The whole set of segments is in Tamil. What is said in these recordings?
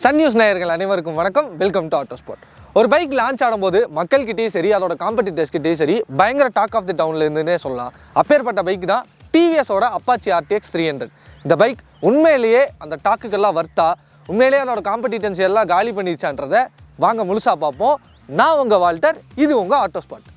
சன் நியூஸ் நேயர்கள் அனைவருக்கும் வணக்கம். Welcome to Autospot. ஒரு பைக் லான்ச் ஆடும்போது மக்கள்கிட்டயும் சரி அதோட காம்படிட்டர்ஸ்கிட்டையும் சரி பயங்கர டாக் ஆஃப் தி டவுன்ல இருந்துன்னே சொல்லலாம். அப்பேற்பட்ட பைக் தான் டிவிஎஸோட அப்பாச்சி RTX 300. இந்த பைக் உண்மையிலேயே அந்த டாக்குக்கெல்லாம் வர்த்தா, உண்மையிலேயே அதோட காம்படிட்டன்ஸ் எல்லாம் காலி பண்ணிடுச்சான்றதை வாங்க முழுசாக பார்ப்போம். நான் உங்கள் வால்டர், இது உங்கள் ஆட்டோஸ்பாட்.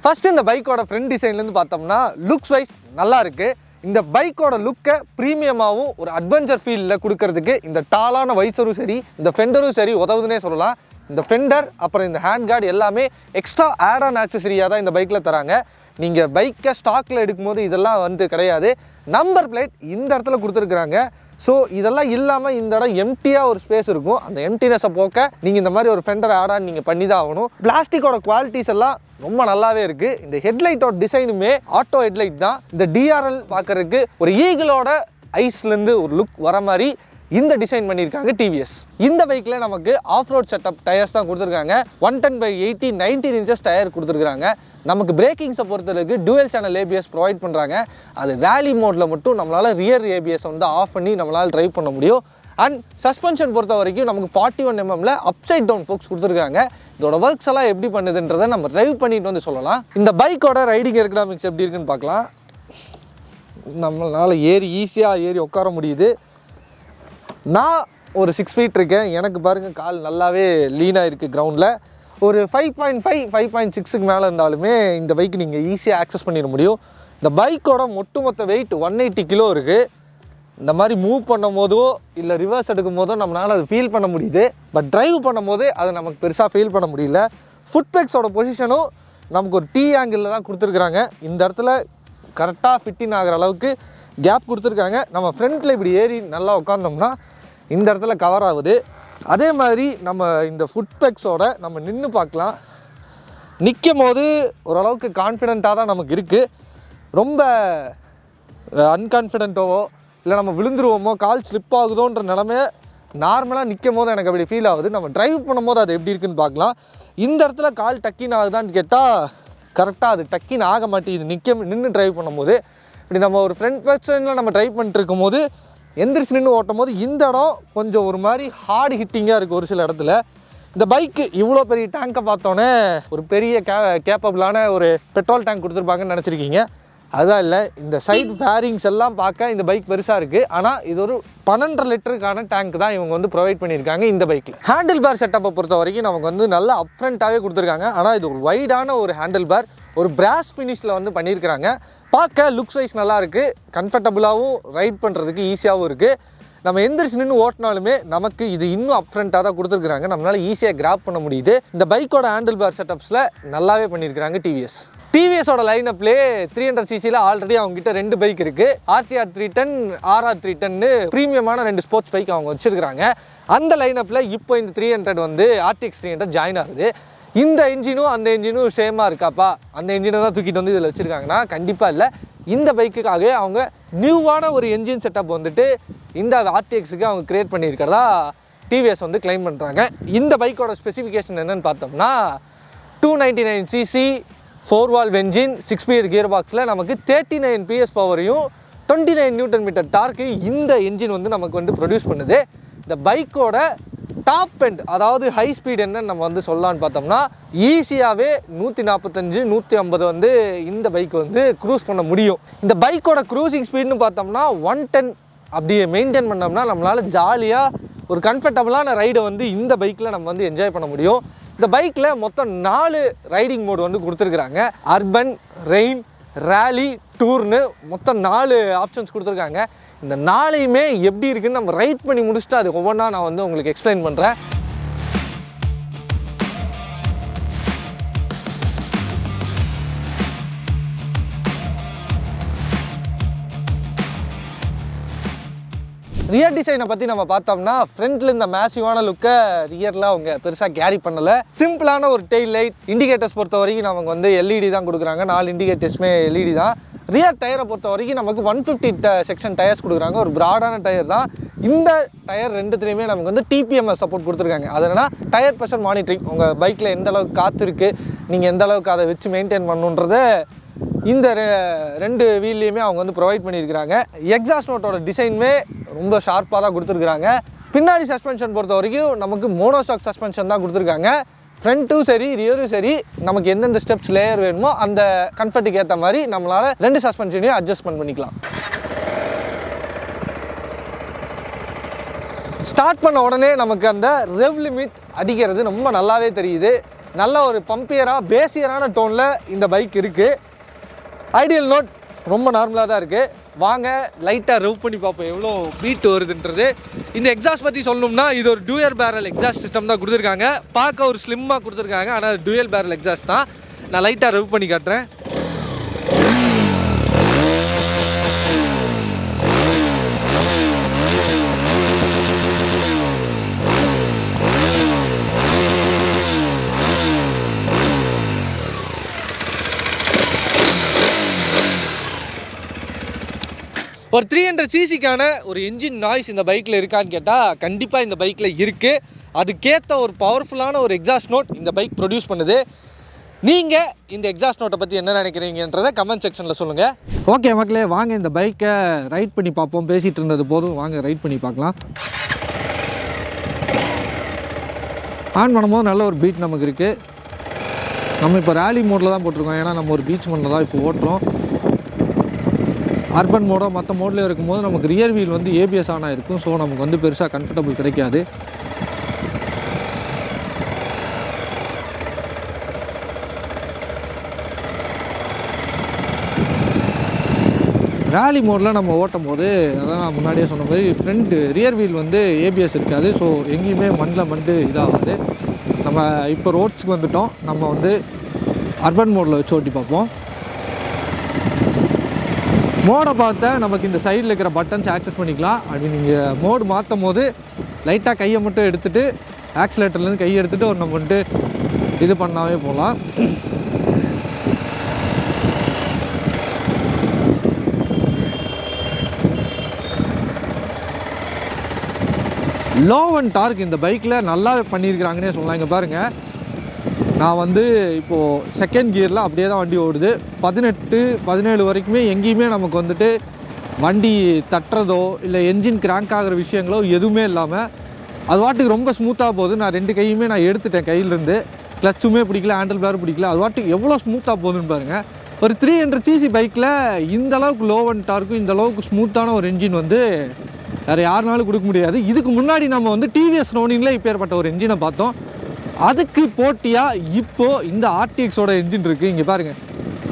ஃபர்ஸ்ட் இந்த பைக்கோட ஃப்ரண்ட் டிசைன்லேருந்து பார்த்தோம்னா லுக்ஸ் வைஸ் நல்லா இருக்குது. இந்த பைக்கோட லுக்கை ப்ரீமியமாகவும் ஒரு அட்வென்ச்சர் ஃபீலில் கொடுக்கறதுக்கு இந்த டாலான வைசரும் சரி இந்த ஃபெண்டரும் சரி உதவுதுன்னே சொல்லலாம். இந்த ஃபெண்டர் அப்புறம் இந்த ஹேண்ட் கார்டு எல்லாமே எக்ஸ்ட்ரா ஆட் ஆன் ஆக்சசரியாக தான் இந்த பைக்கில் தராங்க. நீங்கள் பைக்கை ஸ்டாக்கில் எடுக்கும்போது இதெல்லாம் வந்து கிடையாது. நம்பர் பிளேட் இந்த இடத்துல கொடுத்துருக்குறாங்க. ஸோ இதெல்லாம் இல்லாமல் இந்த இடம் எம்டியாக ஒரு ஸ்பேஸ் இருக்கும். அந்த எம்டினஸை போக்க நீங்கள் இந்த மாதிரி ஒரு ஃபெண்டர் ஆட் ஆன் நீங்கள் பண்ணி தான் ஆகணும். பிளாஸ்டிக்கோட குவாலிட்டிஸ் எல்லாம் ரொம்ப நல்லாவே இருக்குது. இந்த ஹெட்லைட்டோட டிசைனுமே ஆட்டோ ஹெட்லைட் தான். இந்த DRL பார்க்கறதுக்கு ஒரு ஈகிளோட ஐஸ்லேருந்து ஒரு லுக் வர மாதிரி இந்த டிசைன் பண்ணியிருக்காங்க டிவிஎஸ். இந்த பைக்கில் நமக்கு ஆஃப் ரோட் செட்டப் டயர்ஸ் தான் கொடுத்துருக்காங்க. 110/80 19 இன்ச்சஸ் டயர் கொடுத்துருக்காங்க. நமக்கு பிரேக்கிங்ஸை பொறுத்தளவுக்கு டூயல் சேனல் ABS ப்ரொவைட் பண்ணுறாங்க. அது ரேலி மோடில் மட்டும் நம்மளால் ரியர் ABS வந்து ஆஃப் பண்ணி நம்மளால் ட்ரைவ் பண்ண முடியும். அண்ட் சஸ்பென்ஷன் பொறுத்த வரைக்கும் நமக்கு 41 mm அப்சைட் டவுன் ஃபோக்ஸ் கொடுத்துருக்காங்க. இதோட ஒர்க்ஸ் எல்லாம் எப்படி பண்ணுதுன்றதை நம்ம ட்ரைவ் பண்ணிட்டு வந்து சொல்லலாம். இந்த பைக்கோட ரைடிங் எர்கனாமிக்ஸ் எப்படி இருக்குன்னு பார்க்கலாம். நம்மளால் ஈஸியாக ஏறி உட்கார முடியுது. நான் ஒரு 6 feet இருக்கேன். எனக்கு பாருங்கள் கால் நல்லாவே லீனாக இருக்குது கிரவுண்டில். ஒரு 5.5 5.6க்கு மேலே இருந்தாலுமே இந்த பைக் நீங்கள் ஈஸியாக ஆக்சஸ் பண்ணிட முடியும். இந்த பைக்கோட ஒட்டுமொத்த வெயிட் 180 கிலோ இருக்குது. இந்த மாதிரி மூவ் பண்ணும் போதோ இல்லை ரிவர்ஸ் எடுக்கும் போதோ நம்மளால் அது ஃபீல் பண்ண முடியுது. பட் ட்ரைவ் பண்ணும் போது அதை நமக்கு பெருசாக ஃபீல் பண்ண முடியல. ஃபுட் பேக்ஸோட பொசிஷனும் நமக்கு ஒரு T ஆங்கிளில் தான் கொடுத்துருக்குறாங்க. இந்த இடத்துல கரெக்டாக ஃபிட்டின் ஆகிற அளவுக்கு கேப் கொடுத்துருக்காங்க. நம்ம ஃப்ரண்ட்டில் இப்படி ஏறி நல்லா உட்காந்தோம்னா இந்த இடத்துல கவர் ஆகுது. அதே மாதிரி நம்ம இந்த ஃபுட் பேக்ஸோட நம்ம நின்று பார்க்கலாம். நிற்கும் போது ஓரளவுக்கு கான்ஃபிடெண்ட்டாக தான் நமக்கு இருக்குது. ரொம்ப அன்கான்ஃபிடென்ட்டோவோ இல்லை நம்ம விழுந்துருவோமோ கால் ஸ்லிப் ஆகுதோன்ற நிலமையை நார்மலாக நிற்கும் போது எனக்கு அப்படி ஃபீல் ஆகுது. நம்ம ட்ரைவ் பண்ணும்போது அது எப்படி இருக்குன்னு பார்க்கலாம். இந்த இடத்துல கால் டக்கின் ஆகுதான்னு கேட்டால் கரெக்டாக அது டக்கின் ஆக மாட்டேங்குது. நின்று ட்ரைவ் பண்ணும்போது இப்படி நம்ம ஒரு ஃப்ரண்ட் பொசிஷனில் நம்ம ட்ரைவ் பண்ணிட்டு இருக்கும் போது எந்திரிச்சு நின்று ஓட்டும் போது இந்த இடம் கொஞ்சம் ஒரு மாதிரி ஹார்டு ஹிட்டிங்காக இருக்குது ஒரு சில இடத்துல. இந்த பைக்கு இவ்வளோ பெரிய டேங்கை பார்த்தோன்னே ஒரு பெரிய கேப்பபிளான ஒரு பெட்ரோல் டேங்க் கொடுத்துருப்பாங்கன்னு நினச்சிருக்கீங்க. அதுதான் இல்லை. இந்த சைட் ஃபேரிங்ஸ் எல்லாம் பார்க்க இந்த பைக் பெருசாக இருக்குது. ஆனால் இது ஒரு 12.5 லிட்டருக்கான டேங்க் தான் இவங்க வந்து ப்ரொவைட் பண்ணியிருக்காங்க இந்த பைக்கில். ஹேண்டில் பார் செட்டப்பை பொறுத்த வரைக்கும் நமக்கு வந்து நல்லா அப்ஃப்ரண்ட்டாகவே கொடுத்துருக்காங்க. ஆனால் இது ஒரு வைடான ஒரு ஹேண்டில் பார், ஒரு பிராஸ் ஃபினிஷில் வந்து பண்ணியிருக்கிறாங்க. பார்க்க லுக்ஸ் வைஸ் நல்லா இருக்குது. கம்ஃபர்டபுளாகவும் ரைட் பண்ணுறதுக்கு ஈஸியாகவும் இருக்குது. நம்ம எந்திரிச்சு நின்று ஓட்டினாலுமே நமக்கு இது இன்னும் அப்ஃப்ரண்ட்டாக தான் கொடுத்துருக்குறாங்க. நம்மளால் ஈஸியாக கிராப் பண்ண முடியுது. இந்த பைக்கோட ஹேண்டில் பார் செட்டப்ஸில் நல்லாவே பண்ணியிருக்கிறாங்க டிவிஎஸோட லைனப்லேயே 300cc ஆல்ரெடி அவங்ககிட்ட 2 பைக் இருக்குது. RTR 310 RR 310 ப்ரீமியமான 2 ஸ்போர்ட்ஸ் பைக் அவங்க வச்சுருக்கிறாங்க. அந்த லைனப்பில் இப்போ இந்த 300 வந்து RTX 300 ஜாயின் ஆகுது. இந்த என்ஜினும் அந்த என்ஜினும் சேமாக இருக்காப்பா, அந்த என்ஜினை தான் தூக்கிட்டு வந்து இதில் வச்சுருக்காங்கன்னா கண்டிப்பாக இல்லை. இந்த பைக்குக்காக அவங்க நியூவான ஒரு என்ஜின் செட்டப் வந்துட்டு இந்த RTXக்கு அவங்க க்ரியேட் பண்ணியிருக்கிறதா டிவிஎஸ் வந்து கிளைம் பண்ணுறாங்க. இந்த பைக்கோட ஸ்பெசிஃபிகேஷன் என்னென்னு பார்த்தோம்னா 299cc 4 valve engine 6 speed gear பாக்ஸில் நமக்கு 39 PS பவரையும் 29 Nm டார்க்கு இந்த என்ஜின் வந்து நமக்கு வந்து ப்ரொடியூஸ் பண்ணுது. இந்த பைக்கோட டாப் எண்ட் அதாவது ஹை ஸ்பீட் என்னன்னு நம்ம வந்து சொல்லலான்னு பார்த்தோம்னா ஈஸியாகவே 145 150 வந்து இந்த பைக் வந்து க்ரூஸ் பண்ண முடியும். இந்த பைக்கோட க்ரூசிங் ஸ்பீட்னு பார்த்தோம்னா 110 அப்படியே மெயின்டைன் பண்ணோம்னா நம்மளால் ஜாலியாக ஒரு கம்ஃபர்டபுளான ரைடை வந்து இந்த பைக்கில் நம்ம வந்து என்ஜாய் பண்ண முடியும். இந்த பைக்கில் மொத்தம் 4 ரைடிங் மோடு வந்து கொடுத்துருக்குறாங்க. அர்பன், ரெயின், ரேலி, டூர்னு மொத்தம் 4 ஆப்ஷன்ஸ் கொடுத்துருக்காங்க. இந்த 4யுமே எப்படி இருக்குன்னு நம்ம ரைட் பண்ணி முடிச்சுட்டு அது ஒவ்வொன்றா நான் வந்து உங்களுக்கு எக்ஸ்பிளைன் பண்ணுறேன். ரியர் டிசைனை பற்றி நம்ம பார்த்தோம்னா ஃப்ரண்ட்டில் இந்த மேசிவான லுக்கை ரியரில் அவங்க பெருசாக கேரி பண்ணலை. சிம்பிளான ஒரு டெயில் லைட். இண்டிகேட்டர்ஸ் பொறுத்த வரைக்கும் நமக்கு வந்து எல்இடி தான் கொடுக்குறாங்க. 4 இண்டிகேட்டர்ஸுமே எல்இடி தான். ரியர் டயரை பொறுத்த வரைக்கும் நமக்கு 150 செக்ஷன் டயர்ஸ் கொடுக்குறாங்க. ஒரு ப்ராடான டயர் தான். இந்த டயர் ரெண்டுத்துலேயுமே நமக்கு வந்து டிபிஎம்எஸ் சப்போர்ட் கொடுத்துருக்காங்க. அதனால் டயர் ப்ரெஷர் மானிட்டரிங், உங்கள் பைக்கில் எந்த அளவுக்கு காற்று இருக்குது, நீங்கள் எந்த அளவுக்கு அதை வச்சு மெயின்டைன் பண்ணுன்றத இந்த 2 வீல்லையுமே அவங்க வந்து ப்ரொவைட் பண்ணியிருக்கிறாங்க. எக்ஸாஸ்ட் நோட்டோட டிசைனுமே ரொம்ப ஷார்ப்பாக தான் கொடுத்துருக்குறாங்க. பின்னாடி சஸ்பென்ஷன் பொறுத்த வரைக்கும் நமக்கு மோனோஸ்டாக் சஸ்பென்ஷன் தான் கொடுத்துருக்காங்க. ஃப்ரண்ட்டும் சரி ரியரும் சரி நமக்கு எந்தெந்த ஸ்டெப்ஸ் லேயர் வேணுமோ அந்த கம்ஃபர்ட்டுக்கு ஏற்ற மாதிரி நம்மளால் 2 சஸ்பென்ஷனையும் அட்ஜஸ்ட்மெண்ட் பண்ணிக்கலாம். ஸ்டார்ட் பண்ண உடனே நமக்கு அந்த ரெவ் லிமிட் அடிக்கிறது ரொம்ப நல்லாவே தெரியுது. நல்ல ஒரு பம்பியராக பேசியரான டோனில் இந்த பைக் இருக்குது. ஐடியல் நோட் ரொம்ப நார்மலாக தான் இருக்குது. வாங்க லைட்டாக ரெவ் பண்ணி பார்ப்போம் எவ்வளோ பீட் வருதுன்றது. இந்த எக்ஸாஸ்ட் பற்றி சொல்லணும்னா இது ஒரு டூயல் பேரல் எக்ஸாஸ்ட் சிஸ்டம் தான் கொடுத்துருக்காங்க. பார்க்க ஒரு ஸ்லிம்மாக கொடுத்துருக்காங்க, ஆனால் டூயல் பேரல் எக்ஸாஸ்ட் தான். நான் லைட்டாக ரெவ் பண்ணி காட்டுறேன். ஒரு 300 சிசிக்கான ஒரு என்ஜின் நாய்ஸ் இந்த பைக்கில் இருக்கான்னு கேட்டால் கண்டிப்பாக இந்த பைக்கில் இருக்குது. அதுக்கேற்ற ஒரு பவர்ஃபுல்லான ஒரு எக்ஸாஸ்ட் நோட் இந்த பைக் ப்ரொடியூஸ் பண்ணுது. நீங்கள் இந்த எக்ஸாஸ்ட் நோட்டை பற்றி என்ன நினைக்கிறீங்கன்றதை கமெண்ட் செக்ஷனில் சொல்லுங்கள். ஓகே மக்களே, வாங்க இந்த பைக்கை ரைட் பண்ணி பார்ப்போம். பேசிகிட்டு இருந்தது போதும், வாங்க ரைட் பண்ணி பார்க்கலாம். ஆன் பண்ணும்போது நல்ல ஒரு பீட் நமக்கு இருக்குது. நம்ம இப்போ ரேலி மோடில் தான் போட்டிருக்கோம், ஏன்னா நம்ம ஒரு பீச் மோடில் தான் இப்போ ஓட்டுறோம். அர்பன் மோடோ மற்ற மோட்லேயே இருக்கும்போது நமக்கு ரியர் வீல் வந்து ஏபிஎஸ் ஆனால் இருக்கும். ஸோ நமக்கு வந்து பெருசாக கம்ஃபர்டபுள் கிடைக்காது. ரேலி மோடில் நம்ம ஓட்டும் போது அதான் நான் முன்னாடியே சொன்ன மாதிரி ரியர் வீல் வந்து ஏபிஎஸ் இருக்காது. ஸோ எங்கேயுமே மண்ணில் இதாகாது. நம்ம இப்போ ரோட்ஸுக்கு வந்துட்டோம். நம்ம வந்து அர்பன் மோடில் வச்சு ஓட்டி பார்ப்போம். மோடை பார்த்தா நமக்கு இந்த சைடில் இருக்கிற பட்டன்ஸ் ஆக்சஸ் பண்ணிக்கலாம். அப்படி நீங்கள் மோடு மாற்றும் போது லைட்டாக கையை மட்டும் எடுத்துகிட்டு ஆக்சிலேட்டர்லேருந்து கையை எடுத்துகிட்டு ஒரு நம்ம வந்துட்டு இது பண்ணாவே போகலாம். லோ அண்ட் டார்க் இந்த பைக்கில் நல்லாவே பண்ணியிருக்கிறாங்கன்னே சொல்லலாம். இங்கே பாருங்கள், நான் வந்து இப்போது செகண்ட் கியரில் அப்படியே தான் வண்டி ஓடுது. 18-17 வரைக்குமே எங்கேயுமே நமக்கு வந்துட்டு வண்டி தட்டுறதோ இல்லை என்ஜின் கிராங்க் ஆகிற விஷயங்களோ எதுவுமே இல்லாமல் அது வாட்டுக்கு ரொம்ப ஸ்மூத்தாக போகுது. நான் 2 கையுமே நான் எடுத்துட்டேன் கையிலேருந்து. கிளச்சுமே பிடிக்கல, ஹேண்டில் பேரும் பிடிக்கல. அது வாட்டுக்கு எவ்வளோ ஸ்மூத்தாக போகுதுன்னு பாருங்கள். ஒரு 300 சிசி பைக்கில் இந்த அளவுக்கு லோ அண்ட் டார்க்கும் இந்த அளவுக்கு ஸ்மூத்தான ஒரு என்ஜின் வந்து வேறு யாருனாலும் கொடுக்க முடியாது. இதுக்கு முன்னாடி நம்ம வந்து டிவிஎஸ் ரோனிங்கில் இப்போ ஏற்பட்ட ஒரு என்ஜினை பார்த்தோம். அதுக்கு போட்டியாக இப்போது இந்த ஆர்டிஎக்ஸோட என்ஜின் இருக்குது. இங்கே பாருங்கள்,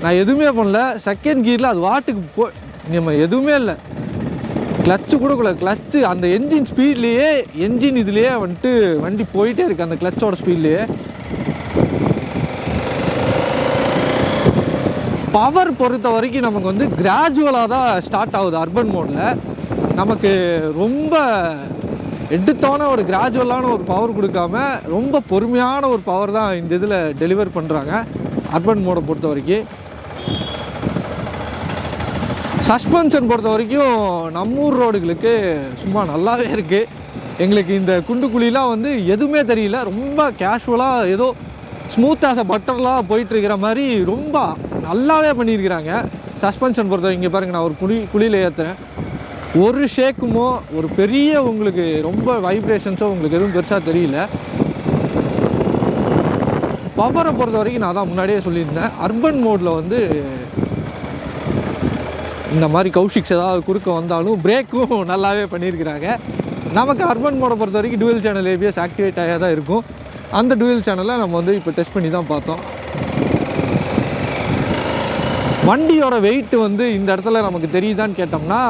நான் எதுவுமே பண்ணல. செகண்ட் கியரில் அது வாட்டுக்கு நம்ம எதுவுமே இல்லை, கிளச்சு கொடுக்கல. கிளச்சு அந்த என்ஜின் ஸ்பீட்லேயே என்ஜின் இதுலேயே வந்துட்டு வண்டி போயிட்டே இருக்குது அந்த கிளச்சோட ஸ்பீட்லேயே. பவர் பொறுத்த வரைக்கும் நமக்கு வந்து கிராஜுவலாக தான் ஸ்டார்ட் ஆகுது. அர்பன் மோடில் நமக்கு ரொம்ப எடுத்தோன்னே ஒரு கிராஜுவலான ஒரு பவர் கொடுக்காம ரொம்ப பொறுமையான ஒரு பவர் தான் இந்த இதில் டெலிவர் பண்ணுறாங்க அர்பன் மோடை பொறுத்த வரைக்கும். சஸ்பென்ஷன் பொறுத்த வரைக்கும் நம்மூர் ரோடுகளுக்கு சும்மா நல்லாவே இருக்குது. எங்களுக்கு இந்த குண்டு குழிலாம் வந்து எதுவுமே தெரியல. ரொம்ப கேஷுவலாக ஏதோ ஸ்மூத்தாக பட்டர்லாம் போயிட்டுருக்கிற மாதிரி ரொம்ப நல்லாவே பண்ணியிருக்கிறாங்க. சஸ்பென்ஷன் பொறுத்த வரைக்கும் இங்கே பாருங்கள், நான் ஒரு குழியில் ஏற்றுறேன். ஒரு ஷேக்குமோ ஒரு பெரிய உங்களுக்கு ரொம்ப வைப்ரேஷன்ஸோ உங்களுக்கு எதுவும் பெருசாக தெரியல. பவரை பொறுத்த வரைக்கும் நான் தான் முன்னாடியே சொல்லியிருந்தேன், அர்பன் மோடில் வந்து இந்த மாதிரி கௌஷிக்ஸ் ஏதாவது குறுக்க வந்தாலும் பிரேக்கும் நல்லாவே பண்ணியிருக்கிறாங்க. நமக்கு அர்பன் மோடை பொறுத்த வரைக்கும் டூயல் சேனல் ஏபிஎஸ் ஆக்டிவேட் ஆகியா தான் இருக்கும். அந்த டூயல் சேனலை நம்ம வந்து இப்போ டெஸ்ட் பண்ணி தான் பார்த்தோம். வண்டியோட வெயிட் வந்து இந்த இடத்துல நமக்கு தெரியுதான்னு கேட்டோம்னா,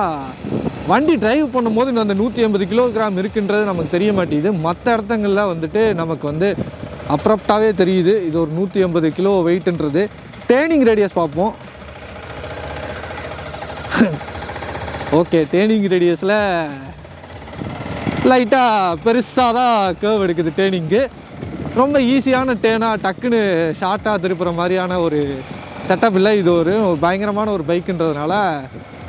வண்டி டிரைவ் பண்ணும்போது அந்த 180 கிலோகிராம் இருக்குன்றது நமக்கு தெரிய மாட்டேங்குது. மற்ற இடத்துங்களில் வந்துட்டு நமக்கு வந்து அப்ரப்டாகவே தெரியுது இது ஒரு 180 கிலோ வெயிட்ன்றது. டேர்னிங் ரேடியஸ் பார்ப்போம். ஓகே, டேர்னிங் ரேடியஸில் லைட்டாக பெருசாக தான் கேர்வ் எடுக்குது டேர்னிங்கு. ரொம்ப ஈஸியான டேர்னாக டக்குன்னு ஷார்ட்டாக திருப்புற மாதிரியான ஒரு செட்டப் இல்லை. இது ஒரு பயங்கரமான ஒரு பைக்குன்றதுனால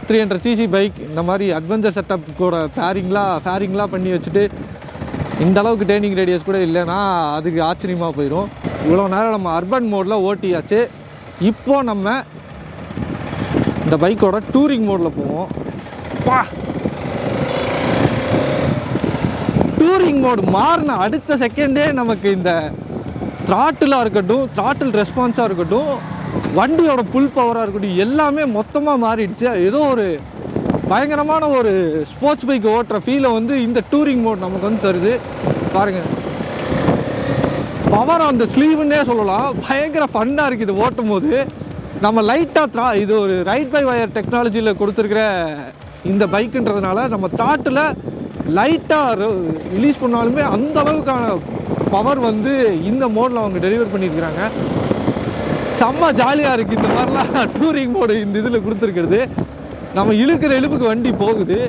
300cc பைக் இந்த மாதிரி அட்வென்ச்சர் செட்டப் கூட ஃபேரிங்லாம் பண்ணி வச்சுட்டு இந்த அளவுக்கு டேர்னிங் ரேடியஸ் கூட இல்லைன்னா அதுக்கு ஆச்சரியமாக போயிடும். இவ்வளோ நேரம் நம்ம அர்பன் மோடில் ஓட்டியாச்சு. இப்போது நம்ம இந்த பைக்கோட டூரிங் மோடில் போவோம். டூரிங் மோடு மாறின அடுத்த செகண்டே நமக்கு இந்த த்ராட்டிலாக இருக்கட்டும், த்ராட்டில் ரெஸ்பான்ஸாக இருக்கட்டும், வண்டியோட புல் பவராக இருக்கட்டும், எல்லாமே மொத்தமாக மாறிடுச்சு. ஏதோ ஒரு பயங்கரமான ஒரு ஸ்போர்ட்ஸ் பைக் ஓட்டுற ஃபீலை வந்து இந்த டூரிங் மோட் நமக்கு வந்து தருது. பாருங்கள், பவர் அந்த ஸ்லீவுன்னே சொல்லலாம். பயங்கர ஃபன்னாக இருக்குது இது ஓட்டும் போது. நம்ம லைட்டாக இது ஒரு ரைட் பை வயர் டெக்னாலஜியில் கொடுத்துருக்கிற இந்த பைக்குன்றதுனால நம்ம த்ராட்டில் லைட்டாக ரிலீஸ் பண்ணாலுமே அந்த அளவுக்கான பவர் வந்து இந்த மோடில் அவங்க டெலிவர் பண்ணியிருக்கிறாங்க. செம்ம ஜாலியாக இருக்குது இந்த மாதிரிலாம் டூரிங் மோடு இந்த இதில் கொடுத்துருக்கிறது. நம்ம இழுக்கிற இழுப்புக்கு வண்டி போகுது.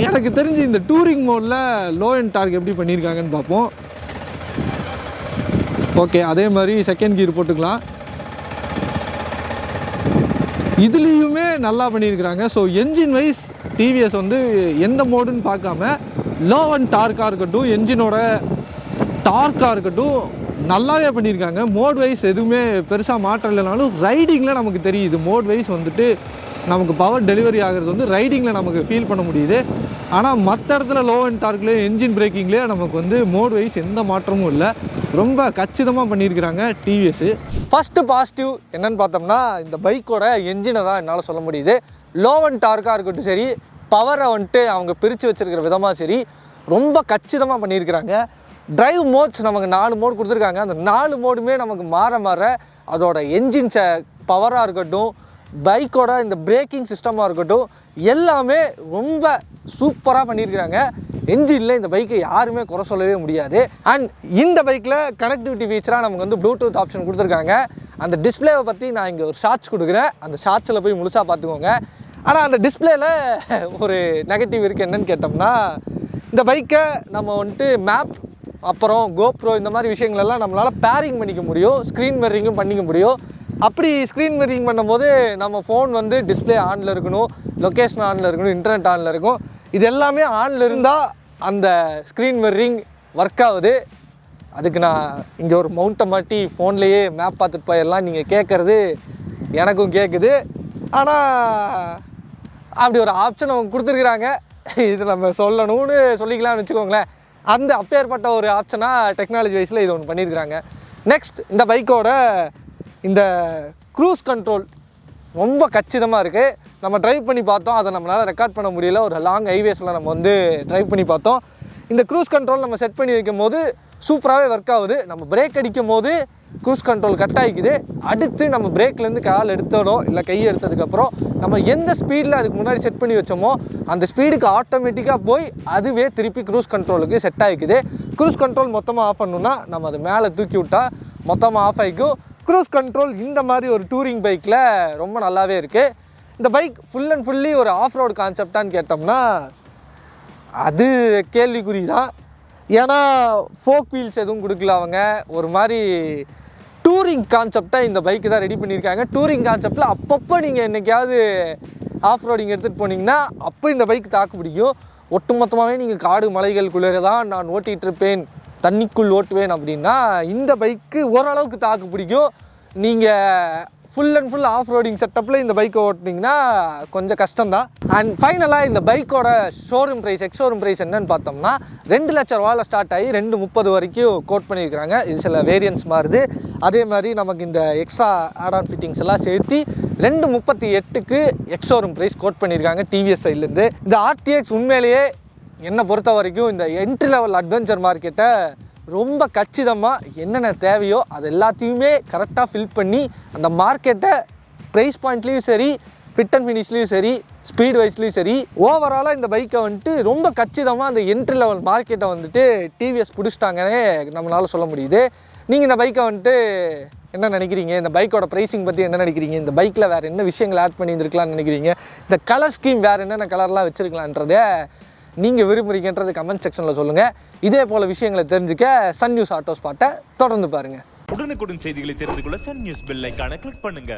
எனக்கு தெரிஞ்சு இந்த டூரிங் மோடில் லோ அண்ட் டார்க் எப்படி பண்ணியிருக்காங்கன்னு பார்ப்போம். ஓகே, அதே மாதிரி செகண்ட் கியர் போட்டுக்கலாம். இதுலேயுமே நல்லா பண்ணியிருக்கிறாங்க. ஸோ என்ஜின் வைஸ் டிவிஎஸ் வந்து எந்த மோடுன்னு பார்க்காம லோ அண்ட் டார்க்காக இருக்கட்டும், என்ஜினோட டார்க்காக இருக்கட்டும் நல்லாவே பண்ணியிருக்காங்க. மோட் வைஸ் எதுவுமே பெருசாக மாற்றம் இல்லைனாலும் ரைடிங்கில் நமக்கு தெரியுது. மோட் வைஸ் வந்துட்டு நமக்கு பவர் டெலிவரி ஆகிறது வந்து ரைடிங்கில் நமக்கு ஃபீல் பண்ண முடியுது. ஆனால் மற்ற இடத்துல லோ அண்ட் டார்க்லேயே என்ஜின் பிரேக்கிங்லேயே நமக்கு வந்து மோட் வைஸ் எந்த மாற்றமும் இல்லை. ரொம்ப கச்சிதமாக பண்ணியிருக்கிறாங்க டிவிஎஸ்ஸு. ஃபஸ்ட்டு பாசிட்டிவ் என்னென்னு பார்த்தோம்னா இந்த பைக்கோட என்ஜினை தான் என்னால் சொல்ல முடியுது. லோ அண்ட் டார்க்காக இருக்கட்டும் சரி, பவரை வந்துட்டு அவங்க பிரித்து வச்சுருக்கிற விதமாக சரி, ரொம்ப கச்சிதமாக பண்ணியிருக்கிறாங்க. டிரைவ் மோட்ஸ் நமக்கு 4 மோட் கொடுத்துருக்காங்க. அந்த 4 மோடுமே நமக்கு மாற அதோட என்ஜின் பவராக இருக்கட்டும், பைக்கோட இந்த பிரேக்கிங் சிஸ்டமாக இருக்கட்டும், எல்லாமே ரொம்ப சூப்பராக பண்ணியிருக்கிறாங்க. என்ஜினில் இந்த பைக்கை யாருமே குறை சொல்லவே முடியாது. அண்ட் இந்த பைக்கில் கனெக்டிவிட்டி ஃபீச்சராக நமக்கு வந்து ப்ளூடூத் ஆப்ஷன் கொடுத்துருக்காங்க. அந்த டிஸ்பிளேவை பற்றி நான் இங்கே ஒரு ஷார்ட்ஸ் கொடுக்குறேன். அந்த ஷார்ட்ஸில் போய் முழுசாக பார்த்துக்கோங்க. ஆனால் அந்த டிஸ்பிளேயில் ஒரு நெகட்டிவ் இருக்குது. என்னென்னு கேட்டோம்னா, இந்த பைக்கை நம்ம வந்துட்டு மேப் அப்புறம் கோப்ரோ இந்த மாதிரி விஷயங்களெல்லாம் நம்மளால் பேரிங் பண்ணிக்க முடியும், ஸ்க்ரீன் மிரரிங்கும் பண்ணிக்க முடியும். அப்படி ஸ்க்ரீன் மிரரிங் பண்ணும்போது நம்ம ஃபோன் வந்து டிஸ்பிளே ஆனில் இருக்கணும், லொக்கேஷன் ஆனில் இருக்கணும், இன்டர்நெட் ஆனில் இருக்கும். இது எல்லாமே ஆனில் இருந்தால் அந்த ஸ்க்ரீன் மிரரிங் ஒர்க் ஆகுது. அதுக்கு நான் இங்கே ஒரு மவுண்ட்டை மாட்டி ஃபோன்லேயே மேப் பார்த்துட்டு போயிடலாம். நீங்கள் கேட்குறது எனக்கும் கேட்குது. ஆனால் அப்படி ஒரு ஆப்ஷன் அவங்க கொடுத்துருக்குறாங்க. இது நம்ம சொல்லணும்னு சொல்லிக்கலாம்னு வச்சுக்கோங்களேன். அந்த அப்பேற்பட்ட ஒரு ஆப்ஷனாக டெக்னாலஜி வைஸில் இது ஒன்று பண்ணியிருக்கிறாங்க. நெக்ஸ்ட், இந்த பைக்கோட இந்த க்ரூஸ் கண்ட்ரோல் ரொம்ப கச்சிதமாக இருக்குது. நம்ம ட்ரைவ் பண்ணி பார்த்தோம், அதை நம்மளால் ரெக்கார்ட் பண்ண முடியல. ஒரு லாங் ஹைவேஸில் நம்ம வந்து ட்ரைவ் பண்ணி பார்த்தோம். இந்த க்ரூஸ் கண்ட்ரோல் நம்ம செட் பண்ணி வைக்கும் போது சூப்பராகவே ஒர்க் ஆகுது. நம்ம பிரேக் அடிக்கும் போது க்ரூஸ் கண்ட்ரோல் கட் ஆகிக்குது. அடுத்து நம்ம பிரேக்லேருந்து கால் எடுத்தோம் இல்லை கையை எடுத்ததுக்கப்புறம் நம்ம எந்த ஸ்பீடில் அதுக்கு முன்னாடி செட் பண்ணி வச்சோமோ அந்த ஸ்பீடுக்கு ஆட்டோமேட்டிக்காக போய் அதுவே திருப்பி க்ரூஸ் கண்ட்ரோலுக்கு செட் ஆகிக்குது. க்ரூஸ் கண்ட்ரோல் மொத்தமாக ஆஃப் பண்ணணுன்னா நம்ம அதை மேலே தூக்கி விட்டால் மொத்தமாக ஆஃப் ஆகிக்கும். க்ரூஸ் கண்ட்ரோல் இந்த மாதிரி ஒரு டூரிங் பைக்கில் ரொம்ப நல்லாவே இருக்குது. இந்த பைக் ஃபுல் அண்ட் ஃபுல்லி ஒரு ஆஃப் ரோடு கான்செப்டான்னு கேட்டோம்னா அது கேள்விக்குறி தான். ஏன்னா ஃபோக் வீல்ஸ் எதுவும் கொடுக்கல அவங்க. ஒரு மாதிரி டூரிங் கான்செப்டாக இந்த பைக்கு தான் ரெடி பண்ணியிருக்காங்க. டூரிங் கான்செப்டில் அப்பப்போ நீங்கள் என்றைக்காவது ஆஃப் ரோடிங் எடுத்துகிட்டு போனீங்கன்னா அப்போ இந்த பைக் தாக்கு பிடிக்கும். ஒட்டுமொத்தமாகவே நீங்கள் காடு மலைகளுக்குள்ளே தான் நான் ஓட்டிகிட்டு இருப்பேன், தண்ணிக்குள் ஓட்டுவேன் அப்படின்னா இந்த பைக்கு ஓரளவுக்கு தாக்கு பிடிக்கும். நீங்கள் full and full off roading செட்டப்பில் இந்த பைக்கை ஓட்டினீங்கன்னா கொஞ்சம் கஷ்டம்தான். அண்ட் ஃபைனலாக இந்த பைக்கோட ஷோரூம் ப்ரைஸ், எக்ஸ்ஷோரூம் ப்ரைஸ் என்னன்னு பார்த்தோம்னா 2 லட்ச ரூபாயில் ஸ்டார்ட் ஆகி 2.30 வரைக்கும் கோட் பண்ணியிருக்கிறாங்க. இது சில வேரியன்ஸ் மாறுது. அதே மாதிரி நமக்கு இந்த எக்ஸ்ட்ரா ஆட்-ஆன் ஃபிட்டிங்ஸ் எல்லாம் சேர்த்து 2.38க்கு எக்ஸ்ஷோரூம் ப்ரைஸ் கோட் பண்ணியிருக்காங்க டிவிஎஸ் சைட்லேருந்து. இந்த ஆர்டிஎக்ஸ் உண்மையிலேயே என்னை பொறுத்த வரைக்கும் இந்த என்ட்ரி லெவல் அட்வென்ச்சர் மார்க்கெட்டை ரொம்ப கச்சிதமாக என்னென்ன தேவையோ அது எல்லாத்தையுமே கரெக்டாக ஃபில் பண்ணி அந்த மார்க்கெட்டை ப்ரைஸ் பாயிண்ட்லேயும் சரி, ஃபிட் அண்ட் ஃபினிஷ்லேயும் சரி, ஸ்பீட் வைஸ்லேயும் சரி, ஓவராலாக இந்த பைக்கை வந்துட்டு ரொம்ப கச்சிதமாக அந்த என்ட்ரி லெவல் மார்க்கெட்டை வந்துட்டு டிவிஎஸ் பிடிச்சிட்டாங்கன்னே நம்மளால் சொல்ல முடியுது. நீங்கள் இந்த பைக்கை வந்துட்டு என்ன நினைக்கிறீங்க? இந்த பைக்கோட ப்ரைஸிங் பற்றி என்ன நினைக்கிறீங்க? இந்த பைக்கில் வேறு என்ன விஷயங்கள் ஆட் பண்ணியிருந்துருக்கலாம்னு நினைக்கிறீங்க? இந்த கலர் ஸ்கீம் வேறு என்னென்ன கலர்லாம் வச்சுருக்கலான்றதை நீங்கள் விரும்புகிறீங்கன்றது கமெண்ட் செக்ஷனில் சொல்லுங்கள். இதே போல் விஷயங்களை தெரிஞ்சுக்க சன் நியூஸ் ஆட்டோ ஸ்பாட்டை தொடர்ந்து பாருங்கள். உடனுக்குடன் செய்திகளை தெரிந்து கொள்ள சன் நியூஸ் பெல் ஐகானை கிளிக் பண்ணுங்க.